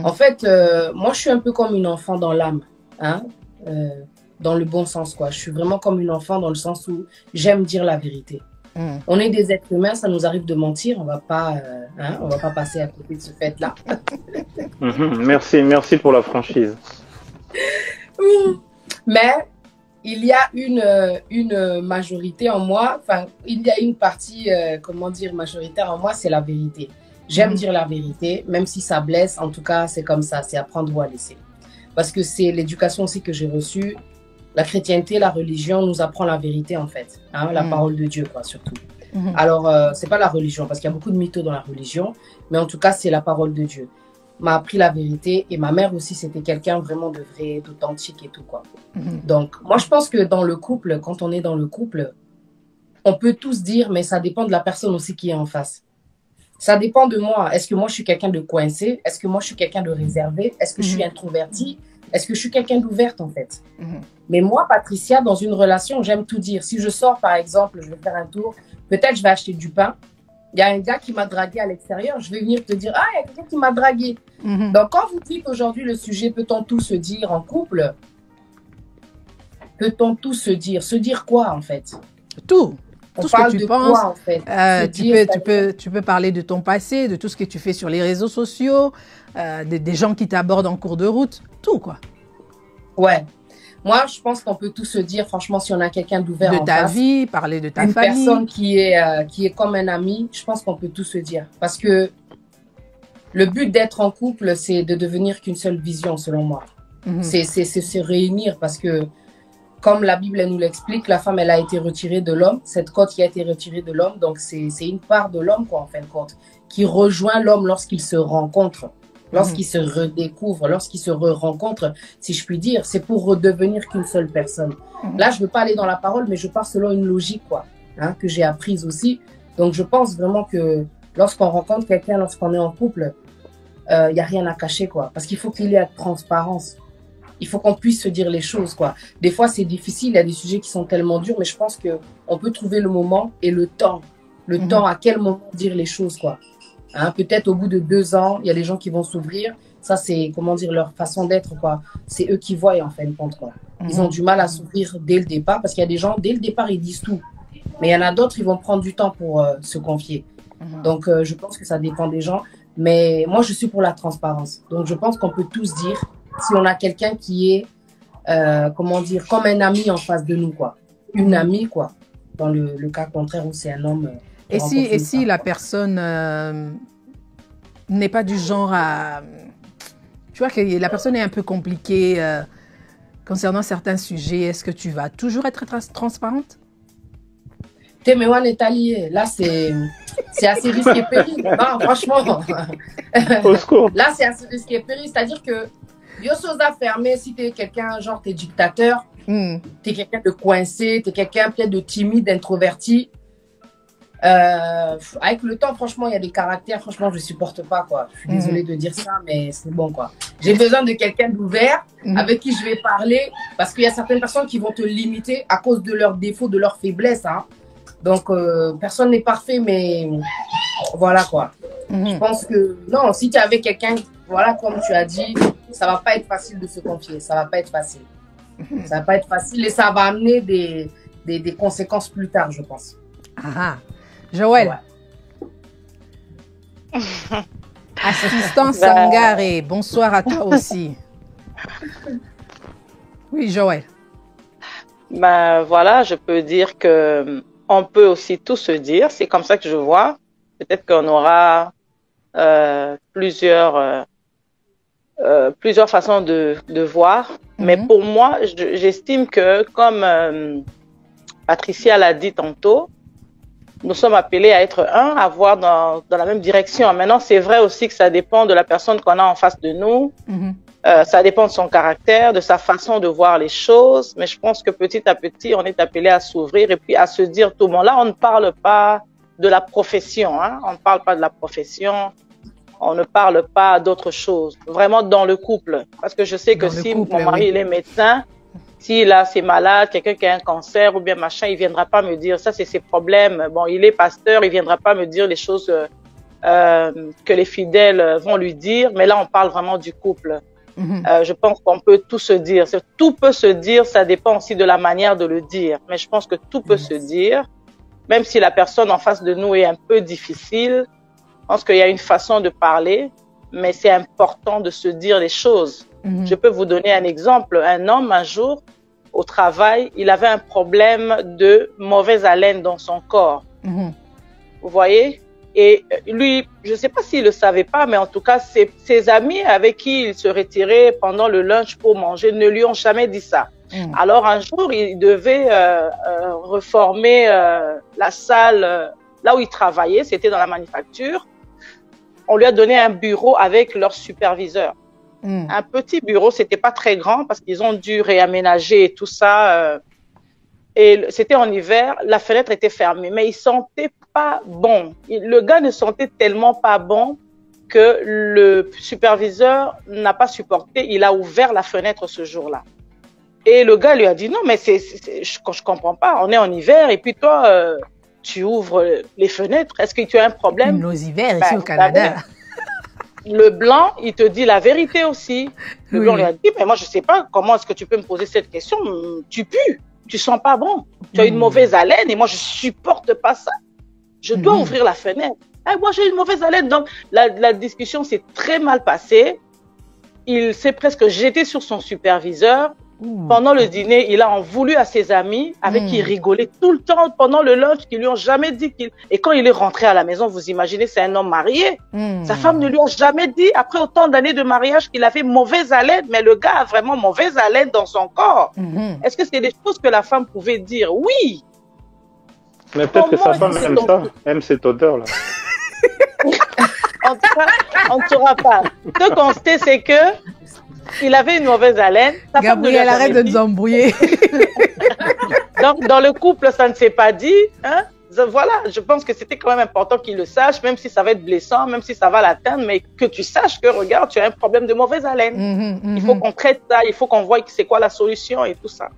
En fait, moi, je suis un peu comme une enfant dans l'âme, hein, dans le bon sens, quoi. Je suis vraiment comme une enfant dans le sens où j'aime dire la vérité. On est des êtres humains, ça nous arrive de mentir, on va pas passer à côté de ce fait-là. Merci pour la franchise. Mais il y a une majorité en moi, enfin, il y a une partie, comment dire, majoritaire en moi, c'est la vérité. J'aime dire la vérité, même si ça blesse, en tout cas, c'est comme ça, c'est à prendre ou à laisser. Parce que c'est l'éducation aussi que j'ai reçue. La chrétienté, la religion nous apprend la vérité, en fait. Hein, la parole de Dieu, quoi, surtout. Alors, c'est pas la religion, parce qu'il y a beaucoup de mythos dans la religion, mais en tout cas, c'est la parole de Dieu. M'a appris la vérité, et ma mère aussi, c'était quelqu'un vraiment de vrai, d'authentique et tout, quoi. Donc, moi, je pense que dans le couple, quand on est dans le couple, on peut tous dire, mais ça dépend de la personne aussi qui est en face. Ça dépend de moi. Est-ce que moi, je suis quelqu'un de coincé? Est-ce que moi, je suis quelqu'un de réservé? Est-ce que je suis introvertie? Est-ce que je suis quelqu'un d'ouverte, en fait? Mais moi, Patricia, dans une relation, j'aime tout dire. Si je sors, par exemple, je vais faire un tour, peut-être je vais acheter du pain. Il y a un gars qui m'a dragué à l'extérieur, je vais venir te dire, ah, il y a quelqu'un qui m'a dragué. Donc, quand vous dites aujourd'hui le sujet, peut-on tout se dire en couple? Peut-on tout se dire? Se dire quoi, en fait? Tout. Tout ce que tu penses. Quoi, en fait? Tu peux parler de ton passé, de tout ce que tu fais sur les réseaux sociaux, des gens qui t'abordent en cours de route, tout, quoi. Ouais. Moi, je pense qu'on peut tout se dire, franchement, si on a quelqu'un d'ouvert en face. De ta vie, parler de ta famille. Une personne qui est comme un ami, je pense qu'on peut tout se dire. Parce que le but d'être en couple, c'est de devenir qu'une seule vision, selon moi. C'est se réunir parce que, comme la Bible nous l'explique, la femme, elle a été retirée de l'homme. Cette côte qui a été retirée de l'homme, donc c'est une part de l'homme, quoi, en fin de compte, qui rejoint l'homme lorsqu'ils se rencontrent. Lorsqu'ils se redécouvrent, lorsqu'ils se rencontrent, si je puis dire, c'est pour redevenir qu'une seule personne. Là, je ne veux pas aller dans la parole, mais je pars selon une logique, quoi, hein, que j'ai apprise aussi. Donc, je pense vraiment que lorsqu'on rencontre quelqu'un, lorsqu'on est en couple, il n'y a rien à cacher, quoi. Parce qu'il faut qu'il y ait transparence. Il faut qu'on puisse se dire les choses, quoi. Des fois, c'est difficile, il y a des sujets qui sont tellement durs, mais je pense qu'on peut trouver le moment et le temps. Le temps, à quel moment dire les choses, quoi. Hein, peut-être au bout de 2 ans, il y a des gens qui vont s'ouvrir. Ça, c'est, comment dire, leur façon d'être, quoi. C'est eux qui voient, en fin de compte, quoi. Ils ont du mal à s'ouvrir dès le départ parce qu'il y a des gens, dès le départ, ils disent tout. Mais il y en a d'autres, ils vont prendre du temps pour se confier. Donc, je pense que ça dépend des gens. Mais moi, je suis pour la transparence. Donc, je pense qu'on peut tous dire si on a quelqu'un qui est, comment dire, comme un ami en face de nous, quoi. Une amie, quoi. Dans le cas contraire où c'est un homme... Et si la personne n'est pas du genre à... Tu vois que la personne est un peu compliquée concernant certains sujets, est-ce que tu vas toujours être transparente? Temewan est allié. Là, c'est assez risqué et péril. Non, franchement. Là, c'est assez risqué et péril. C'est-à-dire que il y a chose à faire, mais si tu es quelqu'un, genre, tu es dictateur, tu es quelqu'un de coincé, tu es quelqu'un peut-être de timide, introverti, avec le temps, franchement, il y a des caractères, franchement, je supporte pas, quoi. Je suis désolée de dire ça, mais c'est bon, quoi. J'ai besoin de quelqu'un d'ouvert, avec qui je vais parler, parce qu'il y a certaines personnes qui vont te limiter à cause de leurs défauts, de leurs faiblesses, hein. Donc, personne n'est parfait, mais voilà, quoi. Je pense que, non, si tu es avec quelqu'un, voilà, comme tu as dit, ça va pas être facile de se confier, ça va pas être facile. Ça va pas être facile et ça va amener des conséquences plus tard, je pense. Ah, Joël. Ouais. Assistant Sangaré, bonsoir à toi aussi. Oui, Joël. Ben voilà, je peux dire que on peut aussi tout se dire. C'est comme ça que je vois. Peut-être qu'on aura plusieurs façons de voir. Mais pour moi, j'estime que, comme Patricia l'a dit tantôt, nous sommes appelés à être un, à voir dans la même direction. Maintenant, c'est vrai aussi que ça dépend de la personne qu'on a en face de nous. Ça dépend de son caractère, de sa façon de voir les choses. Mais je pense que petit à petit, on est appelé à s'ouvrir et puis à se dire tout le monde. Là, on ne parle pas de la profession, hein. On ne parle pas de la profession. On ne parle pas d'autre chose. Vraiment dans le couple. Parce que je sais que si mon mari il est médecin, s'il a ses malades, quelqu'un qui a un cancer ou bien machin, il viendra pas me dire ça, c'est ses problèmes. Bon, il est pasteur, il viendra pas me dire les choses que les fidèles vont lui dire, mais là on parle vraiment du couple. Je pense qu'on peut tout se dire. Tout peut se dire, ça dépend aussi de la manière de le dire. Mais je pense que tout peut se dire, même si la personne en face de nous est un peu difficile. Je pense qu'il y a une façon de parler, mais c'est important de se dire les choses. Je peux vous donner un exemple. Un homme, un jour, au travail, il avait un problème de mauvaise haleine dans son corps. Vous voyez? Et lui, je ne sais pas s'il le savait pas, mais en tout cas, ses amis avec qui il se retirait pendant le lunch pour manger ne lui ont jamais dit ça. Alors un jour, il devait reformer la salle là où il travaillait, c'était dans la manufacture. On lui a donné un bureau avec leur superviseur. Un petit bureau, c'était pas très grand parce qu'ils ont dû réaménager et tout ça. Et c'était en hiver, la fenêtre était fermée, mais il sentait pas bon. Le gars ne sentait tellement pas bon que le superviseur n'a pas supporté. Il a ouvert la fenêtre ce jour-là. Et le gars lui a dit non, mais je comprends pas. On est en hiver et puis toi, tu ouvres les fenêtres. Est-ce que tu as un problème? Nos hivers ici au Canada. Le blanc, il te dit la vérité aussi. Le blanc lui a dit, mais moi je sais pas comment est-ce que tu peux me poser cette question. Tu pues. Tu sens pas bon, tu as une mauvaise haleine et moi je supporte pas ça. Je dois ouvrir la fenêtre. Eh, moi j'ai une mauvaise haleine, donc la discussion s'est très mal passée. Il s'est presque jeté sur son superviseur. Pendant le dîner, il a en voulu à ses amis avec qui il rigolait tout le temps pendant le lunch, qui lui ont jamais dit qu'il... Et quand il est rentré à la maison, vous imaginez, c'est un homme marié. Sa femme ne lui a jamais dit, après autant d'années de mariage, qu'il avait mauvaise haleine, mais le gars a vraiment mauvaise haleine dans son corps. Est-ce que c'est des choses que la femme pouvait dire? Oui. Mais peut-être que sa femme aime ça, aime cette odeur-là. En tout cas, on ne saura pas. Ce qu'on sait, c'est que il avait une mauvaise haleine. Gabriel, arrête de nous embrouiller. Donc, dans le couple, ça ne s'est pas dit. Hein? Voilà, je pense que c'était quand même important qu'il le sache, même si ça va être blessant, même si ça va l'atteindre, mais que tu saches que, regarde, tu as un problème de mauvaise haleine. Il faut qu'on traite ça, il faut qu'on voie c'est quoi la solution et tout ça.